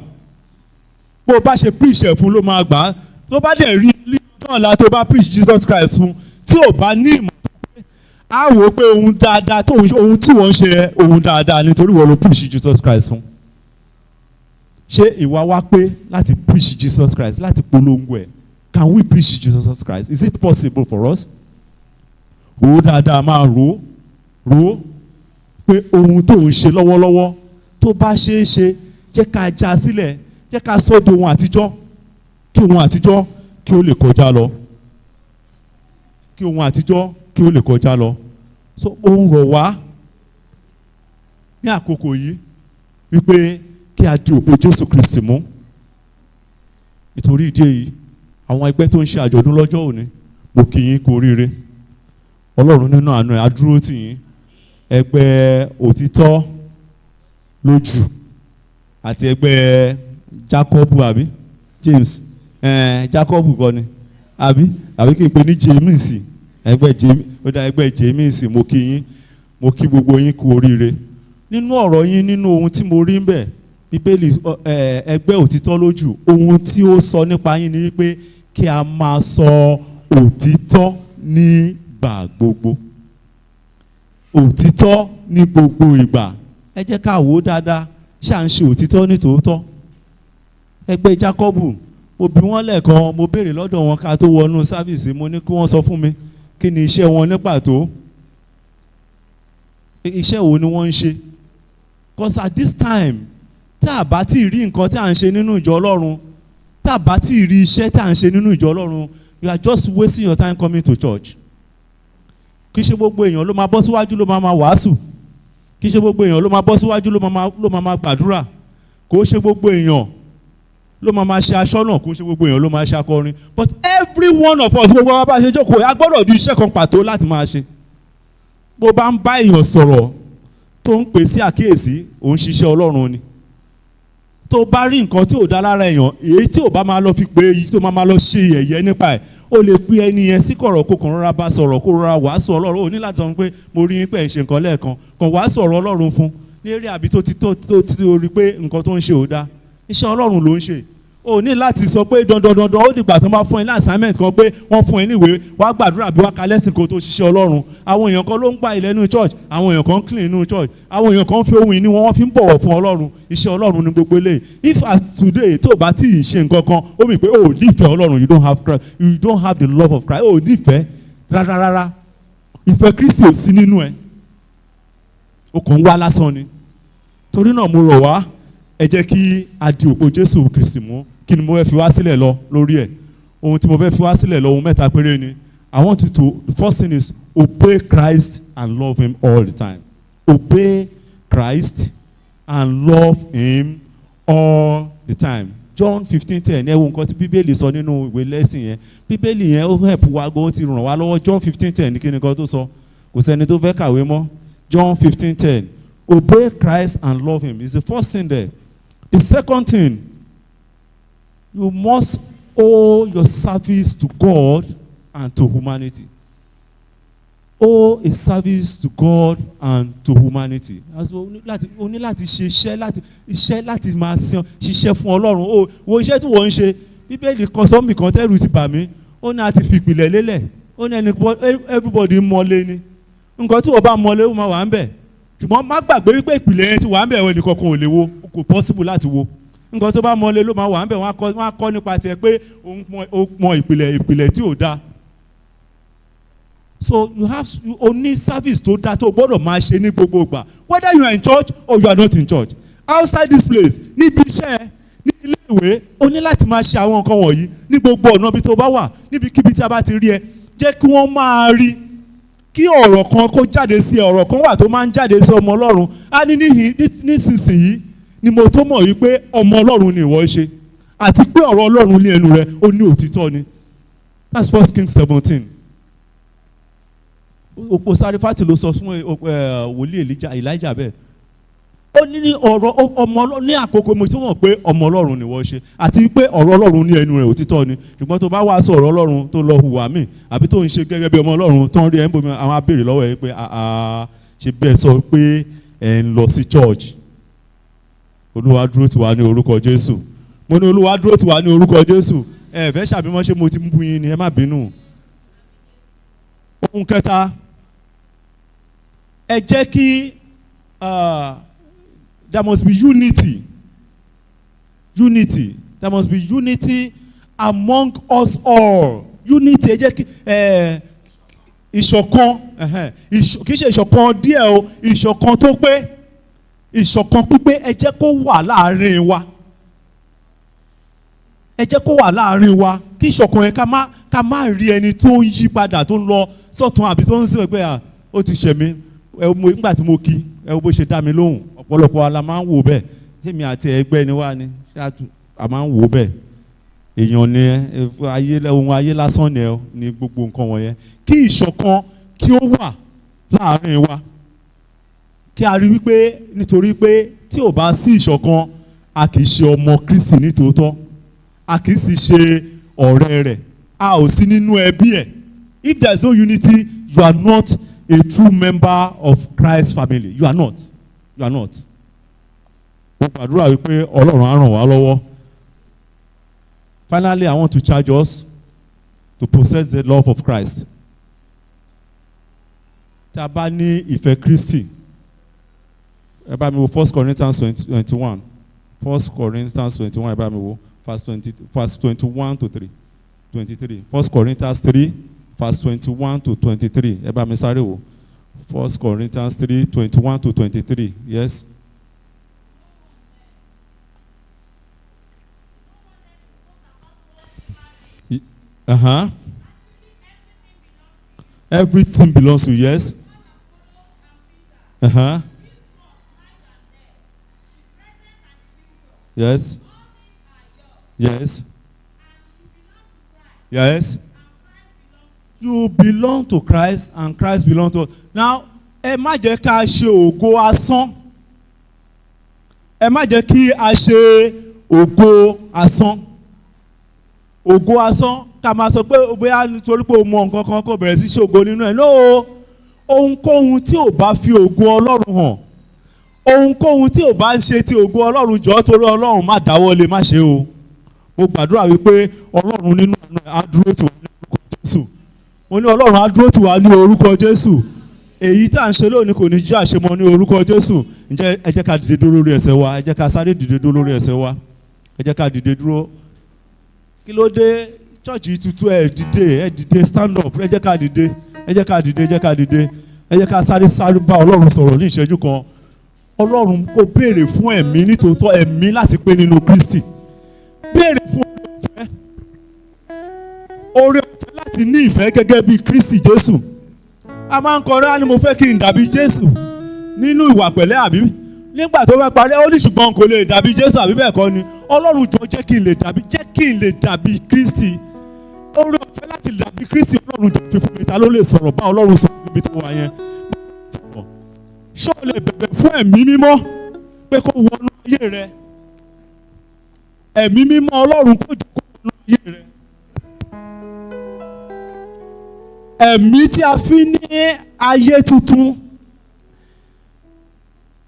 Bó bá ṣe preach ẹ̀ fún ló máa gbà. Tó bá dẹ̀ rí ilé náà la tó bá preach Jesus Christ fún, tí ò bá ní ìmọ̀ á wò ó pé ohun dáadáa tó ohun tí wọ́n ṣe ohun dáadáa nítorí wọ́n ló preach Jesus Christ fún. Ṣé ìwà wa pé láti preach Jesus Christ, láti polongo ẹ̀? Can we preach Jesus Christ? Is it possible for us? Rò ó dáadáa, máa rò ó pé ohun tó ń ṣe lọ́wọ́lọ́wọ́ tó bá ṣeé ṣe jẹ́ ká já sílẹ̀, jẹ́ ká sọ́dọ̀ ohun àtijọ́, kí ohun àtijọ́ kí ó lè kọjá lọ. Kí ohun àtijọ́ kí ó lè kọjá lọ. So ohun rọ̀ wá ní àkókò yìí wípé kí a di òpó Jésù Kristi mú. Nítorí ìdí èyí, àwọn ẹgbẹ́ tó ń ṣe àjọ̀dún lọ́jọ́ òní, mo kí yín kú oríire. Ọlọ́run nínú àánú ẹ̀ á dúró tì yín. Ẹgbẹ́ òtítọ́ lójú àti ẹgbẹ́ Jacob àbí James Jacob kọ́ ni àbí kí n pè ní James, ẹgbẹ́ James, mo kí yín, mo kí gbogbo yín kú oríire. Nínú ọ̀rọ̀ yín, nínú ohun tí mo rí ń bẹ̀, Bíbélì ẹgbẹ́ òtítọ́ lójú, ohun tí ó sọ nípa yín ni pé kí a máa sọ òtítọ́ nígbà gbogbo. Òtítọ́ ní gbogbo ìgbà. Ẹ jẹ́ ká wò ó dáadáa, ṣá ń ṣe òtítọ́ ní tòótọ́. Ẹgbẹ́ Jákọ́bù, mo bi wọ́n lẹ́ẹ̀kan, mo béèrè lọ́dọ̀ wọn ká tó wọnú sáfìsì, mo ní kí wọ́n sọ fún mi kí ni iṣẹ́ wọn ní pàtó. Iṣẹ́ wo ni wọ́n ń ṣe? Because at this time, tá a bá tí ì rí nǹkan tí à ń ṣe nínú ìjọ Ọlọ́run, tá a bá tí ì rí iṣẹ́ tí à ń ṣe nínú ìjọ Ọlọ́run, you are just wasting your time coming to church. Kì í ṣe gbogbo èèyàn ló máa bọ́ síwájú ló máa wàásù. Kì í ṣe gbogbo èèyàn ló máa bọ́ síwájú ló máa gbàdúrà. Kò ṣe gbogbo èèyàn ló máa ṣe aṣọ́nà, kò ṣe gbogbo èèyàn ló máa ṣe akọrin. But every one of us, gbogbo wa bá ṣe jókòó, a gbọ́dọ̀ di iṣẹ́ kan pàtó láti máa ṣe. Bó bá ń bá èèyàn sọ̀rọ̀ tó ń pè sí àkíyèsí, òun ṣiṣẹ́ Ọlọ́run ni. Tó bá rí nǹkan tí ò dá lára èèyàn, èyí tí ò bá máa lọ fi pé èyí tó máa lọ ṣe yẹ̀yẹ́ nípa ẹ̀, ó lè pe ẹni yẹn sí kọ̀rọ̀ kó kàn rọra bá sọ̀rọ̀, kó rọra wàásù Ọlọ́run. Ó ní láti sọ pé mo rí yín pé ẹ̀ ń ṣe nǹkan lẹ́ẹ̀kan, kàn wàásù ọ̀rọ̀ Ọlọ́run fún ní eré àbí tó ti rí pé nǹkan tó ń ṣe ò dá. Iṣẹ́ Ọlọ́run ló ń ṣe. O ní láti sọ pé dandan ó dìgbà tó máa fún ẹ ní assignment kan pé wọ́n fún ẹ níwèé wá gbàdúrà bí wá ka lẹ́sìn kó tó ṣiṣẹ́ Ọlọ́run. Àwọn èèyàn kan ló ń gba ilẹ̀ nínú church, àwọn èèyàn kan ń clean nínú church, àwọn èèyàn kan ń fi ohun ìní wọn fi ń bọ̀wọ̀ fún Ọlọ́run. Iṣẹ́ Ọlọ́run ni gbogbo eléyìí. If as today tó bá tí ì ṣe nǹkan kan, ó mì pé o nífẹ̀ẹ́ Ọlọ́run, you don't have Christ, you don't have the love of Christ, o nífẹ̀ẹ́ rárá. Ìfẹ́ Kristi ò sí nínú ẹ, o kàn ń wá lásán ni. Torí náà mo rọ̀ wá, ẹ jẹ́ kí a di òpó Jésù Kristi mú. Kí ni mo fẹ́ fi wá sílẹ̀ lọ lórí ẹ̀? Ohun tí mo fẹ́ fi wá sílẹ̀ lọ ohun mẹ́ta péré ni. I want you to, the first thing is obey Christ and love him all the time. Obey Christ and love him all the time. John 15:10 ẹ wo nǹkan tí bíbélì sọ nínú ìwé lẹ́sìn yẹn. Bíbélì yẹn ó help wa gan, ó ti ràn wá lọ́wọ́. John 15:10 ní kí ni nǹkan tó sọ? Kò sẹ́ni tó fẹ́ kàwé mọ́. John 15:10. Obey Christ and love him is the first thing there. The second thing, you must owe your service to God and to humanity. Owe a service to God and to humanity. O ní láti ṣe iṣẹ́ láti máa ṣiṣẹ́ fún Ọlọ́run. Wo iṣẹ́ tí wọ́n ń ṣe. Bíbélì kan sọ́mbì kan tẹ́rù ti bà mí. Ó ní a ti fi ìpìlẹ̀ lélẹ̀. Ó ní everybody mọ́lé ni. Nǹkan tí wọ́n bá mọ́lé ó máa wà ń bẹ̀. Ṣùgbọ́n má gbàgbé wípé ìpìlẹ̀ yẹn ti wà ń bẹ̀ ẹnì kankan ò lè wo. Kò possible láti wo. Nǹkan tó bá mọ́lé ló máa wà ń bẹ̀. Wọ́n á kọ́ nípa tiẹ̀ pé ó mọ ìpìlẹ̀ tí ò dáa. So you only service tó dáa tó gbọ́dọ̀ máa ṣe ní gbogbo ìgbà. Whether you are in church or you are not in church. Outside this place, níbi iṣẹ́, ní ilé ìwé, o ní láti máa ṣe àwọn nǹkan wọ̀nyí ní gbogbo ọ̀nà bí tó bá wà, níbikíbi tí a bá ti rí ẹ. Jẹ́ kí wọ́n máa rí kí ọ̀rọ̀ kan kó jáde sí ọ̀rọ̀ kan wà tó máa ń jáde sí ọmọ Ọlọ́run. A ní nísinsìnyí ni mo tó mọ̀ wípé ọmọ Ọlọ́run ni ìwọ ṣe àti pé ọ̀rọ̀ Ọlọ́run ní ẹnu rẹ ó ní òtítọ́ ni. That's 1 Kings 17. Òpó Sárífátì ló sọ fún wòlíì Elijah bẹ́ẹ̀. Ó ní ọ̀rọ̀ ọmọ Ọlọ́run ní àkókò mo tí wọ́n pé ọmọ Ọlọ́run ni wọ́n ṣe àti pé ọ̀rọ̀ Ọlọ́run ní ẹnu rẹ̀ òtítọ́ ni. Ṣùgbọ́n tó bá wá sọ ọ̀rọ̀ Ọlọ́run tó lọ hùwà míì àbí tó ń ṣe gẹ́gẹ́ bí ọmọ Ọlọ́run tó ń rí ẹ̀ ń bomi àwọn abèrè lọ́wọ́ ẹ̀ pé ṣe bẹ́ẹ̀ sọ pé ẹ̀ ń lọ sí church. Olúwa dúró tì wá ní orúkọ Jésù. Mo ní Olúwa dúró tì wá ní orúkọ Jésù. Ẹ fẹ́ ṣàbímọ ṣé mo ti ń bú yín ni ẹ má bínú. Ohun kẹta, ẹ jẹ́ kí there must be unity. There must be unity among us all. Unity ẹ jẹ́ kí ìṣọ̀kan kì í ṣe ìṣọ̀kan díẹ̀ o, ìṣọ̀kan tó pé, ìṣọ̀kan pípé ẹ jẹ́ kó wà láàrin wa. Ẹ jẹ́ kó wà láàrin wa kí ìṣọ̀kan yẹn ká má rí ẹni tó ń yí padà tó ń lọ sọ́tún àbí tó ń sọ pé ó ti ṣẹ̀ mí nígbà tí mo kí ẹ wo bó ṣe dá mi lóhùn. Ọ̀pọ̀lọpọ̀ wa la máa ń wò bẹ́ẹ̀. Ṣémi àti ẹgbẹ́ ni wá ni a máa ń wò bẹ́ẹ̀. Èèyàn ni ohun ayé lásán ni gbogbo nǹkan wọ̀nyẹn. Kí ìṣọ̀kan kí ó wà láàrin wa. Kí a rí wípé nítorí pé tí ò bá sí ìṣọ̀kan a kì í ṣe ọmọ Kristi nítòótọ́. A kì í sì ṣe ọ̀rẹ́ rẹ̀. A ò sí nínú ẹbí ẹ̀. If there is no unity, you are not a true member of Christ's family. You are not. You are not. Mo gbàdúrà wípé Ọlọ́run á ràn wá lọ́wọ́. Finally, I want to charge us to possess the love of Christ. Tí a bá ní ìfẹ́ Kristi, ẹ bá mi wo 1 Corinthians 21. 1 Corinthians 21, ẹ bá mi wo verse 21 to 23. 1 Corinthians 3, verse 21 to 23. Ẹ bá mi sáré wò. 1 Corinthians 3, 21 to 23. Yes. Everything belongs to you. Yes. Yes. Yes. Yes. You belong to Christ and Christ belong to us. Now, ẹ má jẹ́ ká ṣe ògo asán. Ẹ má jẹ́ kí a ṣe ògo asán. Ògo asán ká máa sọ pé bóyá nítorí pé o mọ nǹkan kan kó bẹ̀rẹ̀ sí ṣe ògo nínú ẹ̀. No, ohunkóhun tí ò bá fi ògo Ọlọ́run hàn, ohunkóhun tí ò bá ń ṣe ti ògo Ọlọ́run jọ̀ọ́ torí Ọlọ́run má dáwọ́lé má ṣe o. Mo gbàdúrà wípé Ọlọ́run nínú àánú ẹ̀ á dúró tì wá ní orúkọ Jésù. Mo ní Ọlọ́run á dúró tì wá ní orúkọ Jésù. Èyí tá à ń ṣe lónìí kò ní jẹ́ àṣemọ ní orúkọ Jésù. Ǹjẹ́ ẹ jẹ́ ká dìde dúró lórí ẹsẹ̀ wa, ẹ jẹ́ ká sáré dìde dúró lórí ẹsẹ̀ wa, ẹ jẹ́ ká dìde dúró. Kí ló dé chọ́ọ̀chì tuntun ẹ dìde stand up, ẹ jẹ́ ká dìde, ẹ jẹ́ ká dìde, ẹ jẹ́ ká dìde, ẹ jẹ́ ká sáré bá Ọlọ́run sọ̀rọ̀ ní ìṣẹ́jú kan. Ọlọ́run kò béèrè fún ẹ̀mí nítòótọ́, ẹ̀mí láti pé nínú Kristi. Béèrè fún oore ọ̀fẹ́ láti láti ní ìfẹ́ gẹ́gẹ́ bí Kristi Jésù. A máa ń kọrin á ní mo fẹ́ kí n dàbí Jésù nínú ìwà pẹ̀lẹ́ àbí nígbà tó fẹ́ parí ó ní ṣùgbọ́n kò lè dàbí Jésù àbí bẹ́ẹ̀ kọ́ ni. Ọlọ́run jọ jẹ́ kí n lè dàbí Kristi. Oore ọ̀fẹ́ láti dàbí Kristi Ọlọ́run jọ fi fún mi. Ta ló lè sọ̀rọ̀ bá Ọlọ́run sọ̀rọ̀ níbi tó wà yẹn? Ṣé o lè bẹ̀bẹ̀ fún ẹ̀mí mímọ́ pé kó wọnú ayé rẹ? Ẹ̀mí mímọ́ Ọlọ́run kó jọ kó wọnú ayé rẹ. Ẹ̀mí tí a fi ní ayé tuntun.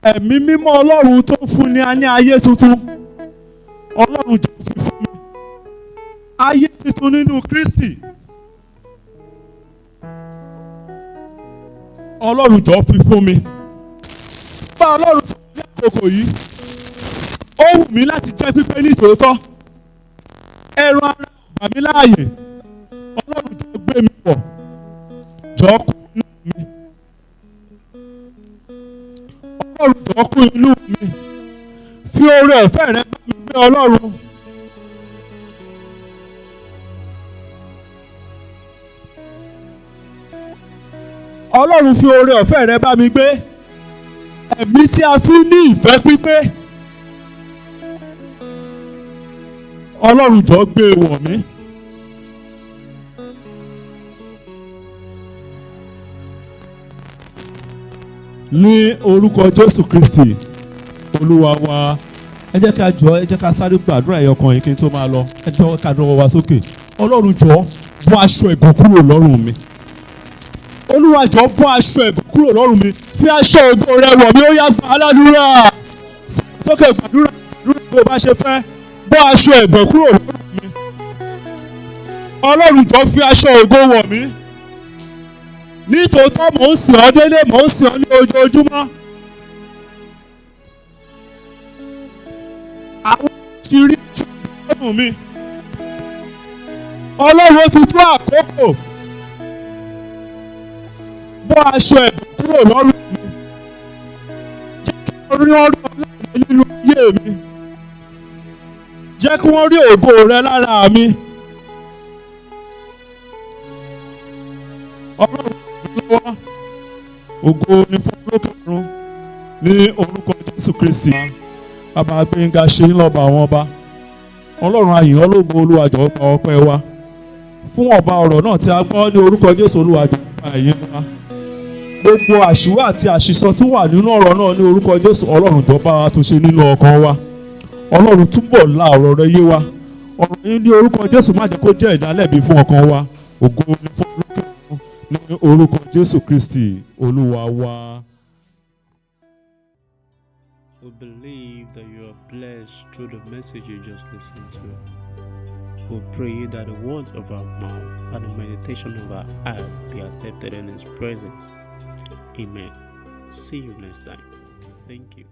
Ẹ̀mí mímọ́ Ọlọ́run tó fún ni a ní ayé tuntun. Ọlọ́run jọ fi fún mi. Ayé tuntun nínú Kristi. Ọlọ́run jọ fi fún mi. Bá Ọlọ́run fún mi ní àkókò yìí. Ó wù mí láti jẹ́ pípé ní tòótọ́. Ẹran ara bà mí láàyè. Ọlọ́run jọ gbé mi pọ̀. Jọ kú inú mi. Ọlọ́run jọ kú inú mi. Fi oore ọ̀fẹ́ rẹ bá mi gbé Ọlọ́run. Ọlọ́run fi oore ọ̀fẹ́ rẹ bá mi gbé. Ẹ̀mí tí a fi ní ìfẹ́ pípé. Ọlọ́run jọ gbé wọ̀ mí. Ní orúkọ Jésù Kristi Olúwa wa. Ẹ jẹ́ ká sáré gbàdúrà ẹyọ kan yìí kí n tó máa lọ. Ẹ jọ̀ọ́ ká dọwọ́ wa sókè. Ọlọ́run jọ bọ́ aṣọ ẹ̀gàn kúrò lọ́rùn mi. Olúwa jọ bọ́ aṣọ ẹ̀gàn kúrò lọ́rùn mi. Fi aṣọ ògo rẹ wọ̀ mí. Ó yá gba aládùúrà. Sókè gbàdúrà bó bá ṣe fẹ́. Bọ́ aṣọ ẹ̀gàn kúrò lọ́rùn mi. Ọlọ́run jọ fi aṣọ ògo wọ̀ mí. Nítòótọ́ mò ń sìn ọ́ délé, mò ń sìn ọ́ ní ojoojúmọ́. Àwọn ìṣirí ìṣòro mi. Ọlọ́run ti tó àkókò. Bọ́ aṣọ ẹ̀bùn kúrò lọ́rùn mi. Jẹ́ kí wọ́n rí ọ̀rọ̀ Ọlọ́run nínú ayé mi. Jẹ́ kí wọ́n rí ògo rẹ lára mi. Ọlọ́run lọ́wọ́ ògo ni fún olókè ọ̀run ní orúkọ Jésù Kristi. Bàbá Gbénga ṣe ń lọ́ba àwọn ọba. Ọlọ́run ayìn ológo Olúwa jọ̀ọ́ gba ọpẹ́ wa fún ọba ọ̀rọ̀ náà tí a gbọ́ ní orúkọ Jésù. Olúwa jọ̀ọ́ gba ìyìn wa. Gbogbo àṣìwé àti àṣìsọ tí wà nínú ọ̀rọ̀ náà ní orúkọ Jésù. Ọlọ́run jọ̀ọ́ bá wa tún ṣe nínú ọkàn wa. Ọlọ́run túbọ̀ la ọ̀rọ̀ rẹ yé wa. Ọ̀rọ̀ yìí ní orúkọ Jésù má jẹ́ kó jẹ́ ìdálẹ́bi fún ọkàn wa. Ògo ni fún olókè ọ̀run ní orúkọ Jésù Kristi Olúwa wa. We believe that you are blessed through the message you just listened to. We pray that the words of our mouth and the meditation of our heart be accepted in His presence. Amen. See you next time. Thank you.